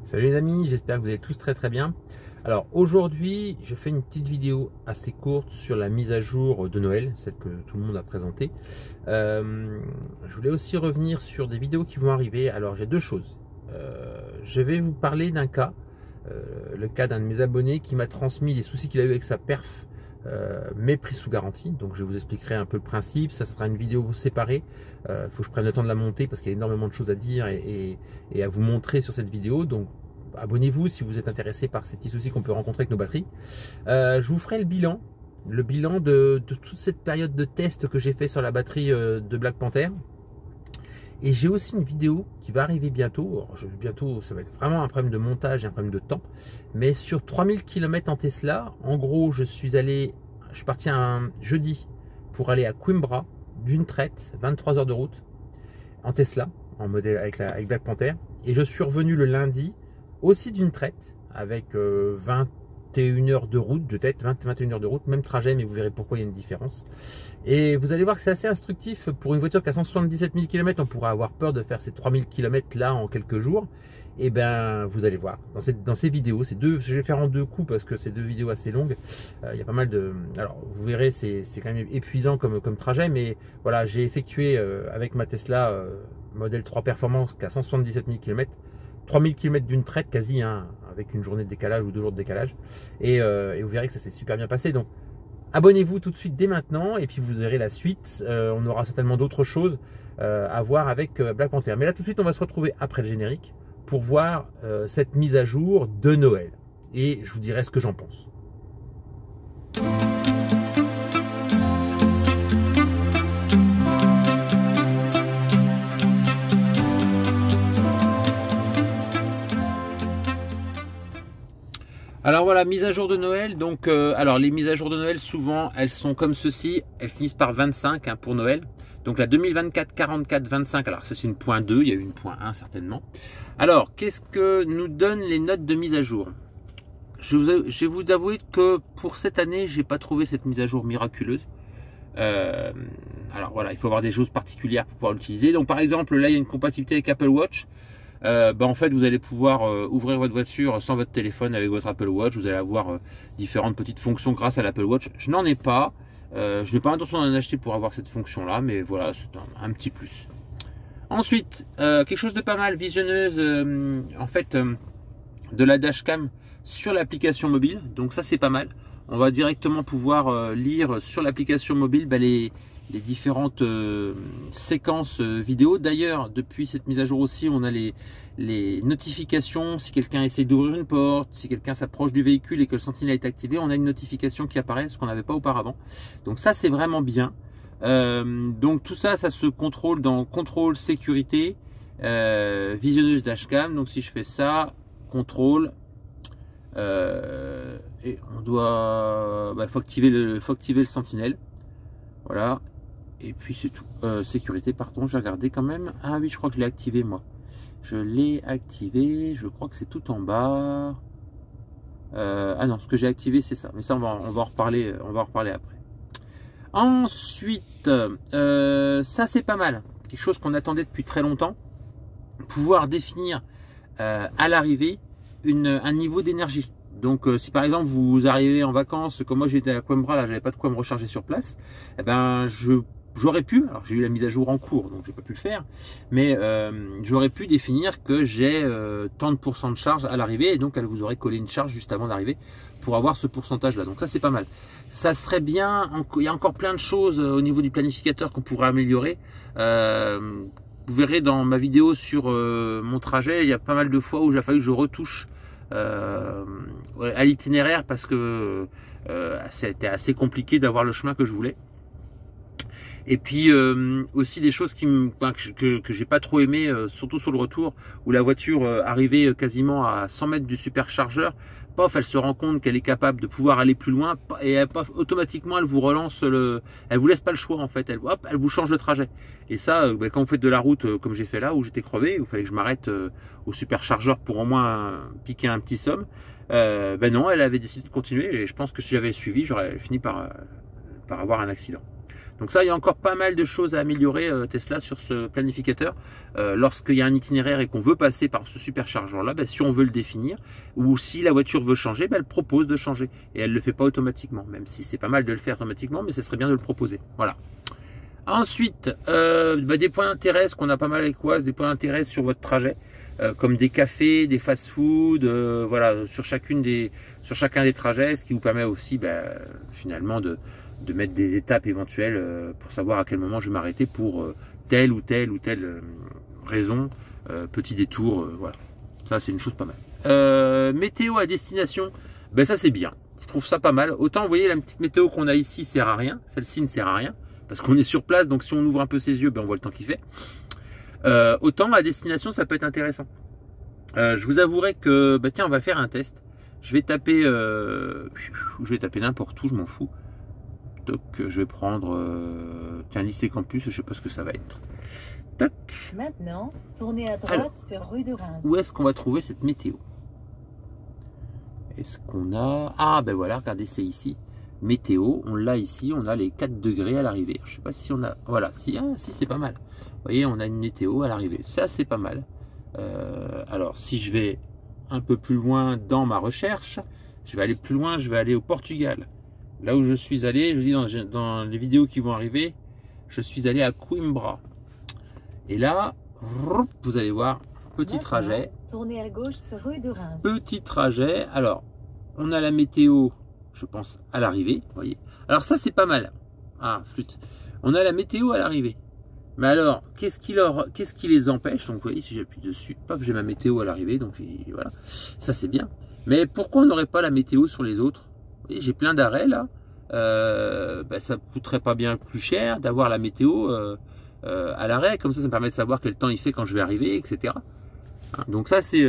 Salut les amis, j'espère que vous allez tous très bien. Alors aujourd'hui, je fais une petite vidéo assez courte sur la mise à jour de Noël, celle que tout le monde a présentée. Je voulais aussi revenir sur des vidéos qui vont arriver. Alors j'ai deux choses. Je vais vous parler d'un cas, le cas d'un de mes abonnés qui m'a transmis les soucis qu'il a eu avec sa perf, mais pris sous garantie. Donc je vous expliquerai un peu le principe. Ça sera une vidéo séparée. Faut que je prenne le temps de la monter parce qu'il y a énormément de choses à dire et à vous montrer sur cette vidéo. Donc abonnez-vous si vous êtes intéressé par ces petits soucis qu'on peut rencontrer avec nos batteries. Je vous ferai le bilan de toute cette période de test que j'ai fait sur la batterie de Black Panther. Et j'ai aussi une vidéo qui va arriver bientôt. Alors, bientôt, ça va être vraiment un problème de montage et un problème de temps. Mais sur 3000 km en Tesla, en gros, je suis parti un jeudi pour aller à Coimbra d'une traite, 23 heures de route en Tesla, en modèle avec Black Panther. Et je suis revenu le lundi aussi d'une traite avec 21 heures de route de tête, 21 heures de route, même trajet, mais vous verrez pourquoi il y a une différence. Et vous allez voir que c'est assez instructif. Pour une voiture qui a 177 000 km, on pourrait avoir peur de faire ces 3000 km là en quelques jours. Et ben vous allez voir dans ces vidéos, je vais faire en deux coups parce que c'est deux vidéos assez longues. Il y a pas mal de, alors vous verrez, c'est quand même épuisant comme trajet, mais voilà, j'ai effectué avec ma Tesla modèle 3 Performance qui a 177 000 km, 3000 km d'une traite quasi, hein, avec une journée de décalage ou 2 jours de décalage, et vous verrez que ça s'est super bien passé. Donc abonnez-vous tout de suite dès maintenant et puis vous verrez la suite. On aura certainement d'autres choses à voir avec Black Panther, mais là tout de suite on va se retrouver après le générique pour voir cette mise à jour de Noël et je vous dirai ce que j'en pense. Alors voilà, mise à jour de Noël. Donc, alors les mises à jour de Noël, souvent, elles sont comme ceci. Elles finissent par 25 hein, pour Noël. Donc la 2024 44 25. Alors ça c'est une point 2, il y a eu une point 1 certainement. Alors qu'est-ce que nous donnent les notes de mise à jour? Je vais vous avouer que pour cette année, j'ai pas trouvé cette mise à jour miraculeuse. Alors voilà, il faut avoir des choses particulières pour pouvoir l'utiliser. Donc par exemple, là il y a une compatibilité avec Apple Watch. En fait vous allez pouvoir ouvrir votre voiture sans votre téléphone avec votre Apple Watch. Vous allez avoir différentes petites fonctions grâce à l'Apple Watch. Je n'en ai pas, je n'ai pas l'intention d'en acheter pour avoir cette fonction là, mais voilà, c'est un petit plus. Ensuite quelque chose de pas mal, visionneuse en fait de la dashcam sur l'application mobile. Donc ça c'est pas mal, on va directement pouvoir lire sur l'application mobile les différentes séquences vidéo. D'ailleurs, depuis cette mise à jour aussi, on a les notifications. Si quelqu'un essaie d'ouvrir une porte, si quelqu'un s'approche du véhicule et que le sentinelle est activé, on a une notification qui apparaît, ce qu'on n'avait pas auparavant. Donc ça, c'est vraiment bien. Donc tout ça, ça se contrôle dans contrôle sécurité, visionneuse dashcam. Donc si je fais ça, contrôle, et on doit, faut activer le sentinelle. Voilà. Et puis c'est tout. Sécurité, pardon, je vais regarder quand même. Ah oui, je crois que je l'ai activé moi. Je l'ai activé, je crois que c'est tout en bas. Ah non, ce que j'ai activé c'est ça. Mais ça on va en reparler après. Ensuite, ça c'est pas mal. Quelque chose qu'on attendait depuis très longtemps. Pouvoir définir à l'arrivée un niveau d'énergie. Donc si par exemple vous arrivez en vacances, comme moi j'étais à Coimbra, là j'avais pas de quoi me recharger sur place, eh ben j'aurais pu, alors j'ai eu la mise à jour en cours donc j'ai pas pu le faire, mais j'aurais pu définir que j'ai tant de pourcents de charge à l'arrivée et donc elle vous aurait collé une charge juste avant d'arriver pour avoir ce pourcentage là. Donc ça c'est pas mal. Ça serait bien, il y a encore plein de choses au niveau du planificateur qu'on pourrait améliorer. Vous verrez dans ma vidéo sur mon trajet, il y a pas mal de fois où il a fallu que je retouche à l'itinéraire parce que c'était assez compliqué d'avoir le chemin que je voulais. Et puis aussi des choses que j'ai pas trop aimé, surtout sur le retour où la voiture arrivait quasiment à 100 mètres du superchargeur. Paf, elle se rend compte qu'elle est capable de pouvoir aller plus loin et automatiquement elle vous relance elle vous laisse pas le choix en fait, elle vous change le trajet. Et ça, quand vous faites de la route comme j'ai fait là où j'étais crevé, où il fallait que je m'arrête au superchargeur pour au moins piquer un petit somme, non, elle avait décidé de continuer et je pense que si j'avais suivi, j'aurais fini par avoir un accident. Donc ça, il y a encore pas mal de choses à améliorer Tesla sur ce planificateur. Lorsqu'il y a un itinéraire et qu'on veut passer par ce superchargeur-là, ben, si on veut le définir, ou si la voiture veut changer, ben, elle propose de changer. Et elle ne le fait pas automatiquement, même si c'est pas mal de le faire automatiquement, mais ce serait bien de le proposer. Voilà. Ensuite, ben, des points d'intérêt, ce qu'on a pas mal avec Waze, des points d'intérêt sur votre trajet, comme des cafés, des fast-food, voilà, sur chacun des trajets, ce qui vous permet aussi ben, finalement de mettre des étapes éventuelles pour savoir à quel moment je vais m'arrêter pour telle ou telle raison, petit détour, voilà. Ça c'est une chose pas mal. Météo à destination, ben ça c'est bien, je trouve ça pas mal. Autant vous voyez la petite météo qu'on a ici sert à rien, celle-ci ne sert à rien, parce qu'on est sur place, donc si on ouvre un peu ses yeux, ben on voit le temps qu'il fait. Autant à destination ça peut être intéressant. Je vous avouerai que, ben tiens on va faire un test. Je vais taper n'importe où, je m'en fous. Donc je vais prendre tiens, lycée campus, je sais pas ce que ça va être. Tac. Maintenant, tournez à droite. Alors, sur rue de Reims. Où est-ce qu'on va trouver cette météo? Est-ce qu'on a... Ah ben voilà, regardez, c'est ici. Météo, on l'a ici, on a les 4 degrés à l'arrivée. Je sais pas si on a... Voilà, si, si c'est pas mal. Vous voyez, on a une météo à l'arrivée. Ça, c'est pas mal. Alors, si je vais un peu plus loin dans ma recherche, je vais aller plus loin, je vais aller au Portugal. Là où je suis allé, je vous dis dans les vidéos qui vont arriver, je suis allé à Coimbra. Et là, vous allez voir, petit trajet. Tournez à gauche sur rue de Reims. Petit trajet. Alors, on a la météo, je pense, à l'arrivée. Voyez. Alors ça, c'est pas mal. Ah, flûte. On a la météo à l'arrivée. Mais alors, qu'est-ce qui les empêche? Donc, vous voyez, si j'appuie dessus, paf, j'ai ma météo à l'arrivée. Donc, voilà. Ça, c'est bien. Mais pourquoi on n'aurait pas la météo sur les autres? J'ai plein d'arrêts là, ben, ça ne coûterait pas bien plus cher d'avoir la météo à l'arrêt, comme ça me permet de savoir quel temps il fait quand je vais arriver, etc. Donc ça c'est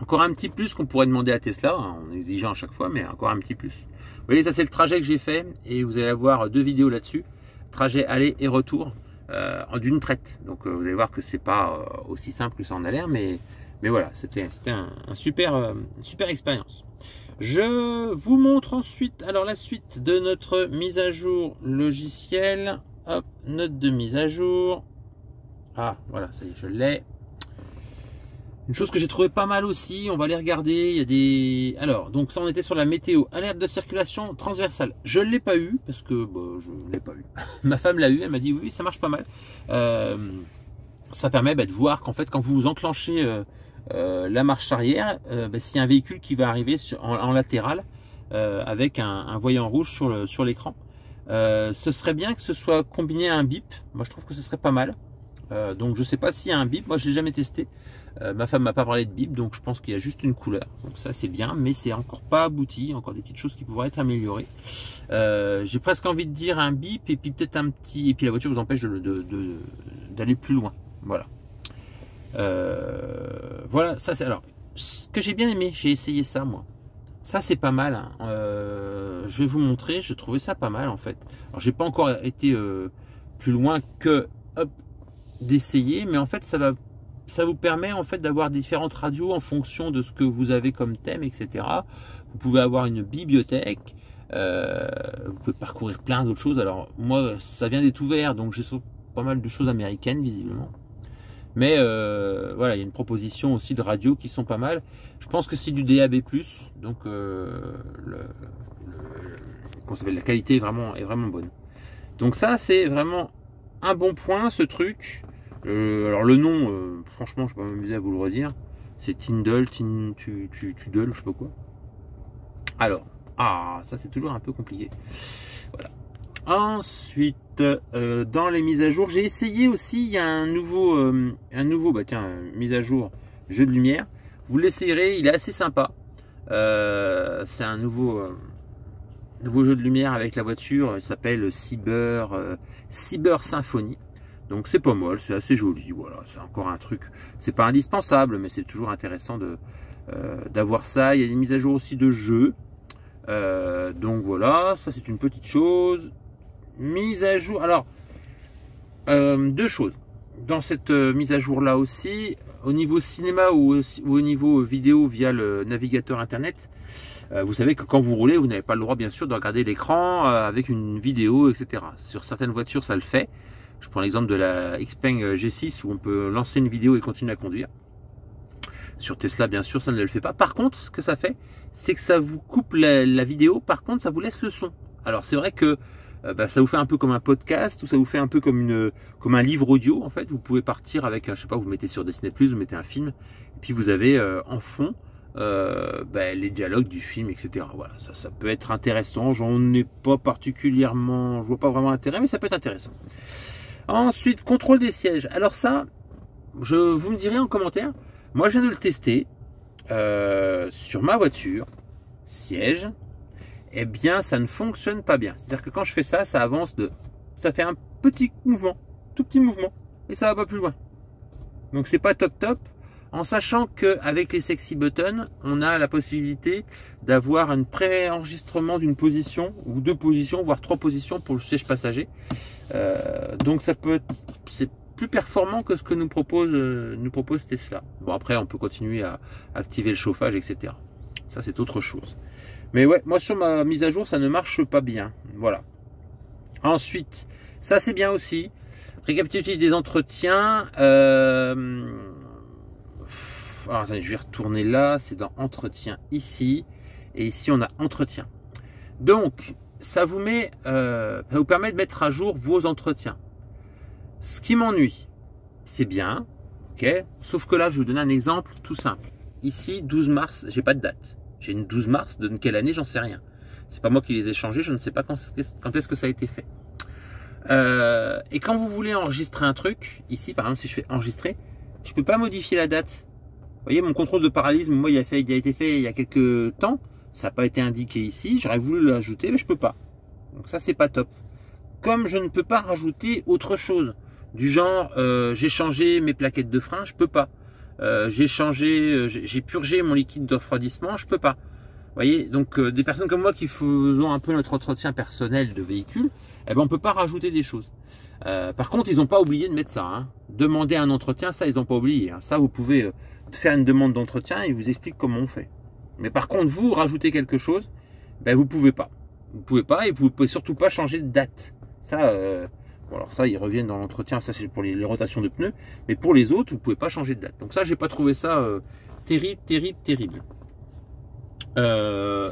encore un petit plus qu'on pourrait demander à Tesla, en exigeant à chaque fois, mais encore un petit plus. Vous voyez, ça c'est le trajet que j'ai fait, et vous allez avoir 2 vidéos là-dessus, trajet aller et retour, d'une traite. Donc vous allez voir que c'est pas aussi simple que ça en a l'air, mais voilà, c'était une super expérience. Je vous montre ensuite, alors la suite de notre mise à jour logiciel. Hop, note de mise à jour. Ah, voilà, ça y est, je l'ai. Une chose que j'ai trouvé pas mal aussi, on va aller regarder. Il y a des... Alors, donc ça, on était sur la météo. Alerte de circulation transversale. Je ne l'ai pas eu, parce que je ne l'ai pas eu. Ma femme l'a eu, elle m'a dit oui, ça marche pas mal. Ça permet de voir qu'en fait, quand vous enclenchez... la marche arrière, s'il y a un véhicule qui va arriver en latéral avec un voyant rouge sur l'écran, ce serait bien que ce soit combiné à un bip. Moi je trouve que ce serait pas mal. Donc je sais pas s'il y a un bip, moi je l'ai jamais testé. Ma femme m'a pas parlé de bip, donc je pense qu'il y a juste une couleur. Donc ça c'est bien, mais c'est encore pas abouti, encore des petites choses qui pourraient être améliorées. J'ai presque envie de dire un bip et puis peut-être un petit... Et puis la voiture vous empêche d'aller plus loin. Voilà. Voilà, ça c'est... Alors, ce que j'ai bien aimé, j'ai essayé ça moi. Ça c'est pas mal, hein. Je vais vous montrer, je trouvais ça pas mal en fait. Alors j'ai pas encore été plus loin que d'essayer, mais en fait ça vous permet en fait d'avoir différentes radios en fonction de ce que vous avez comme thème, etc. Vous pouvez avoir une bibliothèque, vous pouvez parcourir plein d'autres choses. Alors moi ça vient d'être ouvert, donc j'ai pas mal de choses américaines visiblement. Mais voilà, il y a une proposition aussi de radio qui sont pas mal. Je pense que c'est du DAB+, donc la qualité est vraiment bonne. Donc ça, c'est vraiment un bon point, ce truc. Alors le nom, franchement, je ne vais pas m'amuser à vous le redire. C'est Tidal, Tudel, je sais pas quoi. Alors, ça c'est toujours un peu compliqué. Voilà. Ensuite, dans les mises à jour, j'ai essayé aussi, il y a un nouveau mise à jour jeu de lumière. Vous l'essayerez, il est assez sympa. C'est un nouveau jeu de lumière avec la voiture, il s'appelle Cyber Symphony. Donc c'est pas mal, c'est assez joli, voilà, c'est encore un truc, c'est pas indispensable, mais c'est toujours intéressant d'avoir ça. Il y a des mises à jour aussi de jeux. Donc voilà, ça c'est une petite chose. Mise à jour, alors 2 choses. dans cette mise à jour là aussi, au niveau cinéma ou au niveau vidéo via le navigateur internet, vous savez que quand vous roulez, vous n'avez pas le droit bien sûr de regarder l'écran avec une vidéo, etc. Sur certaines voitures, ça le fait. Je prends l'exemple de la Xpeng G6 où on peut lancer une vidéo et continuer à conduire. Sur Tesla, bien sûr, ça ne le fait pas. Par contre, ce que ça fait, c'est que ça vous coupe la vidéo. Par contre, ça vous laisse le son. Alors, c'est vrai que ça vous fait un peu comme un podcast ou ça vous fait un peu comme un livre audio. En fait, vous pouvez partir avec, je sais pas, vous mettez sur Disney+, vous mettez un film, et puis vous avez en fond les dialogues du film, etc. Voilà, ça peut être intéressant. J'en ai pas particulièrement, je vois pas vraiment l'intérêt, mais ça peut être intéressant. Ensuite, contrôle des sièges. Alors ça, vous me direz en commentaire. Moi, je viens de le tester sur ma voiture, siège. Eh bien, ça ne fonctionne pas bien. C'est-à-dire que quand je fais ça, ça avance ça fait un petit mouvement, tout petit mouvement, et ça va pas plus loin. Donc, c'est pas top, en sachant qu'avec les sexy buttons, on a la possibilité d'avoir un pré-enregistrement d'une position ou 2 positions, voire 3 positions pour le siège passager. Donc, c'est plus performant que ce que nous propose Tesla. Bon, après, on peut continuer à activer le chauffage, etc. Ça, c'est autre chose. Mais ouais, moi, sur ma mise à jour, ça ne marche pas bien. Voilà. Ensuite, ça, c'est bien aussi. Récapitulatif des entretiens. Alors, attendez, je vais retourner là. C'est dans entretien ici. Et ici, on a entretien. Donc, ça vous permet de mettre à jour vos entretiens. Ce qui m'ennuie, c'est bien, ok. Sauf que là, je vais vous donner un exemple tout simple. Ici, 12 mars, j'ai pas de date. J'ai une 12 mars, de quelle année, j'en sais rien. C'est pas moi qui les ai changés, je ne sais pas quand est-ce que ça a été fait. Et quand vous voulez enregistrer un truc, ici, par exemple, si je fais enregistrer, je peux pas modifier la date. Vous voyez, mon contrôle de parallélisme, moi, il a été fait il y a quelques temps. Ça n'a pas été indiqué ici. J'aurais voulu l'ajouter, mais je peux pas. Donc ça, c'est pas top. Comme je ne peux pas rajouter autre chose. Du genre, j'ai changé mes plaquettes de frein, je peux pas. J'ai purgé mon liquide de refroidissement, je peux pas. Vous voyez, donc des personnes comme moi qui faisons un peu notre entretien personnel de véhicule, eh ben on peut pas rajouter des choses. Par contre, ils n'ont pas oublié de mettre ça. Hein. Demander un entretien, ça ils n'ont pas oublié. Hein. Ça, vous pouvez faire une demande d'entretien et ils vous expliquent comment on fait. Mais par contre, vous rajoutez quelque chose, ben vous pouvez pas. Vous pouvez pas et vous pouvez surtout pas changer de date. Ça. Bon, alors ça, ils reviennent dans l'entretien, ça c'est pour les rotations de pneus, mais pour les autres, vous pouvez pas changer de date. Donc ça, j'ai pas trouvé ça terrible.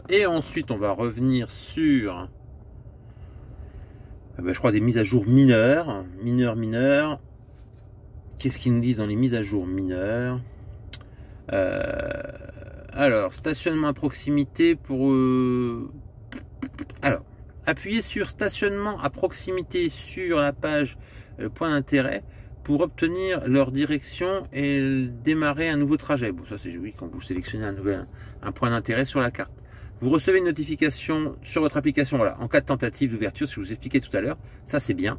Et ensuite, on va revenir sur, je crois, des mises à jour mineures. Qu'est-ce qu'ils nous disent dans les mises à jour mineures? Alors, stationnement à proximité pour... Alors, appuyez sur stationnement à proximité sur la page point d'intérêt pour obtenir leur direction et démarrer un nouveau trajet. Bon, ça c'est oui quand vous sélectionnez un point d'intérêt sur la carte. Vous recevez une notification sur votre application, voilà, en cas de tentative d'ouverture, ce que je vous expliquais tout à l'heure. Ça c'est bien.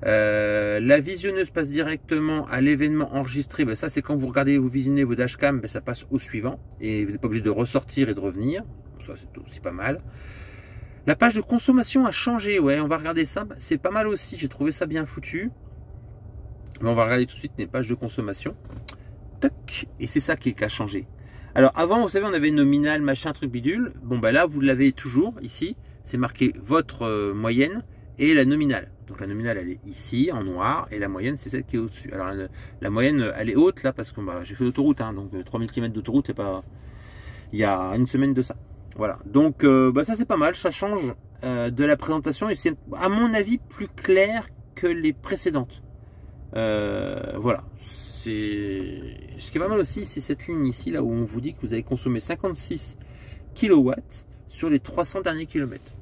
La visionneuse passe directement à l'événement enregistré. Ben, ça c'est quand vous visionnez vos dashcams, ben, ça passe au suivant et vous n'êtes pas obligé de ressortir et de revenir. Ça c'est aussi pas mal. La page de consommation a changé, ouais, on va regarder ça, c'est pas mal aussi, j'ai trouvé ça bien foutu. Mais on va regarder tout de suite les pages de consommation. Tac, et c'est ça qui a changé. Alors avant, vous savez, on avait nominal, machin, truc bidule. Bon, bah là, vous l'avez toujours ici, c'est marqué votre moyenne et la nominale. Donc la nominale, elle est ici, en noir, et la moyenne, c'est celle qui est au-dessus. Alors la moyenne, elle est haute, là, parce que j'ai fait l'autoroute, hein, donc 3000 km d'autoroute, c'est pas... Il y a une semaine de ça. Voilà, donc ça c'est pas mal, ça change de la présentation et c'est à mon avis plus clair que les précédentes. Voilà, ce qui est pas mal aussi, c'est cette ligne ici, là où on vous dit que vous avez consommé 56 kW sur les 300 derniers kilomètres.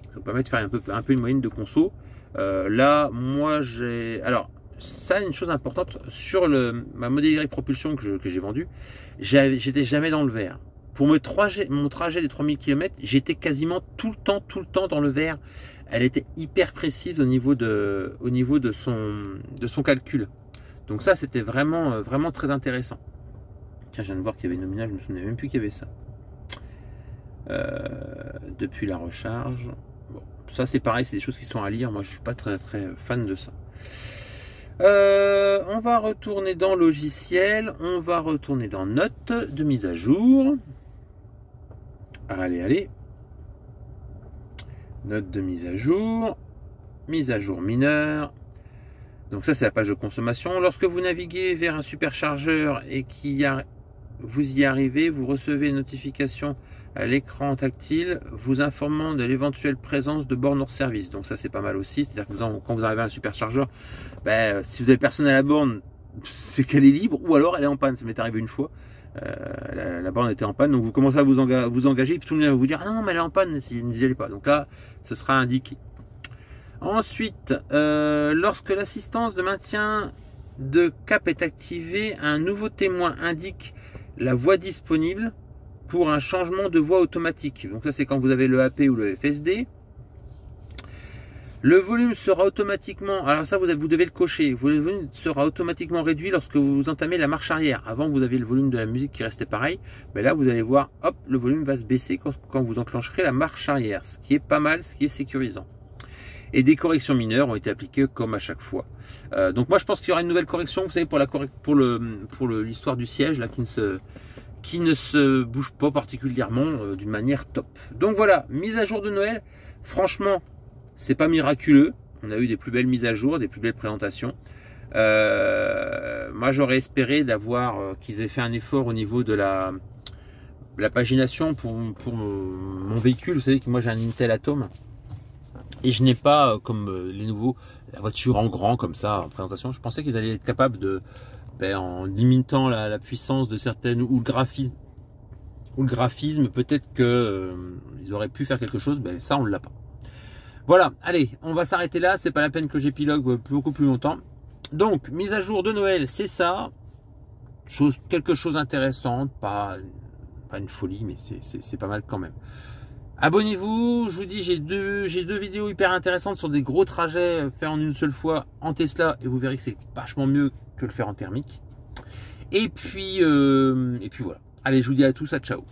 Ça vous permet de faire un peu une moyenne de conso. Là, moi j'ai... Alors, ça, une chose importante, sur ma Model Y propulsion que j'ai vendue, j'étais jamais dans le vert. Pour mon trajet des 3000 km, j'étais quasiment tout le temps dans le vert. Elle était hyper précise au niveau de son calcul. Donc ça, c'était vraiment très intéressant. Tiens, je viens de voir qu'il y avait nominal, je me souvenais même plus qu'il y avait ça. Depuis la recharge. Bon, ça c'est pareil, c'est des choses qui sont à lire. Moi, je suis pas très fan de ça. On va retourner dans logiciel, on va retourner dans notes de mise à jour. Allez. Note de mise à jour mineure. Donc ça c'est la page de consommation. Lorsque vous naviguez vers un superchargeur et vous y arrivez, vous recevez une notification à l'écran tactile vous informant de l'éventuelle présence de bornes hors service. Donc ça c'est pas mal aussi, c'est-à-dire que quand vous arrivez à un superchargeur, si vous avez personne à la borne, c'est qu'elle est libre, ou alors elle est en panne. Ça m'est arrivé une fois, la borne était en panne, donc vous commencez à vous engager, et puis tout le monde va vous dire ah non mais elle est en panne, n'y allez pas. Donc là ce sera indiqué. Ensuite, lorsque l'assistance de maintien de cap est activée, un nouveau témoin indique la voie disponible pour un changement de voie automatique. Donc ça c'est quand vous avez le AP ou le FSD. Le volume sera automatiquement, alors ça vous devez le cocher, le volume sera automatiquement réduit lorsque vous entamez la marche arrière. Avant vous aviez le volume de la musique qui restait pareil, mais là vous allez voir, hop, le volume va se baisser quand vous enclencherez la marche arrière, ce qui est pas mal, ce qui est sécurisant. Et des corrections mineures ont été appliquées comme à chaque fois. Donc moi je pense qu'il y aura une nouvelle correction, vous savez, pour l'histoire du siège là qui ne se bouge pas particulièrement d'une manière top. Donc voilà, mise à jour de Noël. Franchement, c'est pas miraculeux. On a eu des plus belles mises à jour, des plus belles présentations. Moi j'aurais espéré qu'ils aient fait un effort au niveau de la pagination pour mon véhicule. Vous savez que moi j'ai un Intel Atom. Et je n'ai pas, comme les nouveaux, la voiture en grand comme ça en présentation. Je pensais qu'ils allaient être capables de, en limitant la puissance de certaines, ou le graphisme, peut-être qu'ils auraient pu faire quelque chose. Ça on ne l'a pas. Voilà, allez, on va s'arrêter là. C'est pas la peine que j'épilogue beaucoup plus longtemps. Donc, mise à jour de Noël, c'est ça. Quelque chose d'intéressant, pas une folie, mais c'est pas mal quand même. Abonnez-vous, je vous dis, j'ai deux vidéos hyper intéressantes sur des gros trajets faits en une seule fois en Tesla, et vous verrez que c'est vachement mieux que le faire en thermique. Et puis voilà. Allez, je vous dis à tous, ciao.